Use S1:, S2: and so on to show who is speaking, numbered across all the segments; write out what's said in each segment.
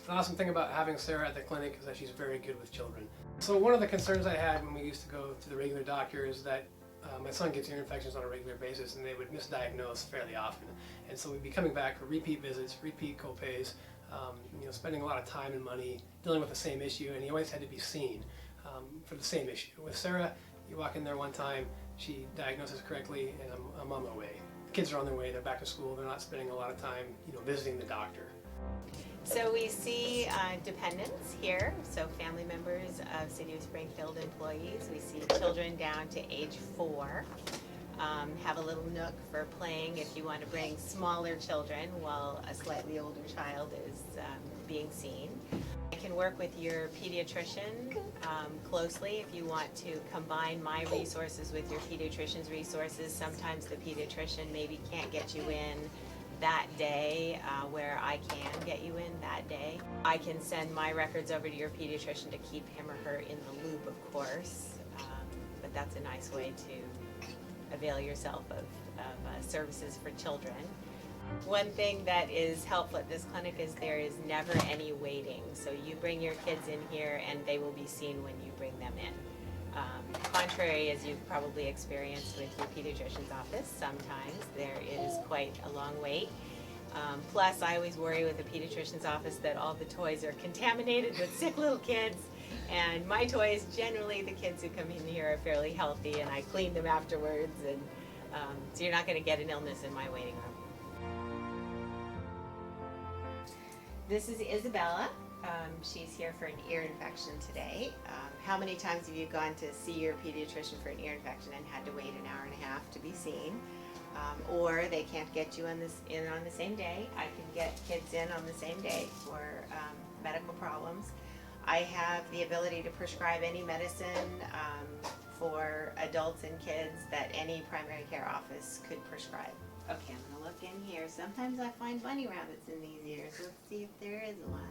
S1: The awesome thing about having Sarah at the clinic is that she's very good with children. So one of the concerns I had when we used to go to the regular doctor is that my son gets ear infections on a regular basis and they would misdiagnose fairly often. And so we'd be coming back for repeat visits, repeat co-pays, spending a lot of time and money dealing with the same issue, and he always had to be seen for the same issue. With Sarah, you walk in there one time, she diagnoses correctly, and I'm on my way. The kids are on their way, they're back to school, they're not spending a lot of time visiting the doctor.
S2: So we see dependents here, so family members of City of Springfield employees. We see children down to age 4. Have a little nook for playing if you want to bring smaller children while a slightly older child is being seen. I can work with your pediatrician closely if you want to combine my resources with your pediatrician's resources. Sometimes the pediatrician maybe can't get you in that day where I can get you in that day. I can send my records over to your pediatrician to keep him or her in the loop, of course, but that's a nice way to avail yourself of services for children. One thing that is helpful at this clinic is there is never any waiting. So you bring your kids in here and they will be seen when you bring them in. Contrary, as you've probably experienced with your pediatrician's office, sometimes there is quite a long wait. Plus, I always worry with the pediatrician's office that all the toys are contaminated with sick little kids. And my toys, generally the kids who come in here are fairly healthy and I clean them afterwards. And so you're not going to get an illness in my waiting room. This is Isabella. She's here for an ear infection today. How many times have you gone to see your pediatrician for an ear infection and had to wait an hour and a half to be seen? Or they can't get you in on the same day. I can get kids in on the same day for medical problems. I have the ability to prescribe any medicine for adults and kids that any primary care office could prescribe. Okay, I'm gonna look in here. Sometimes I find bunny rabbits in these ears. Let's see if there is one.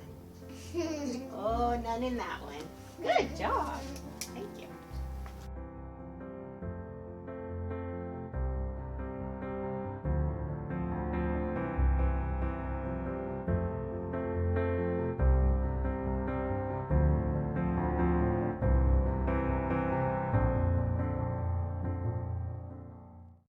S2: Oh, none in that one. Good job.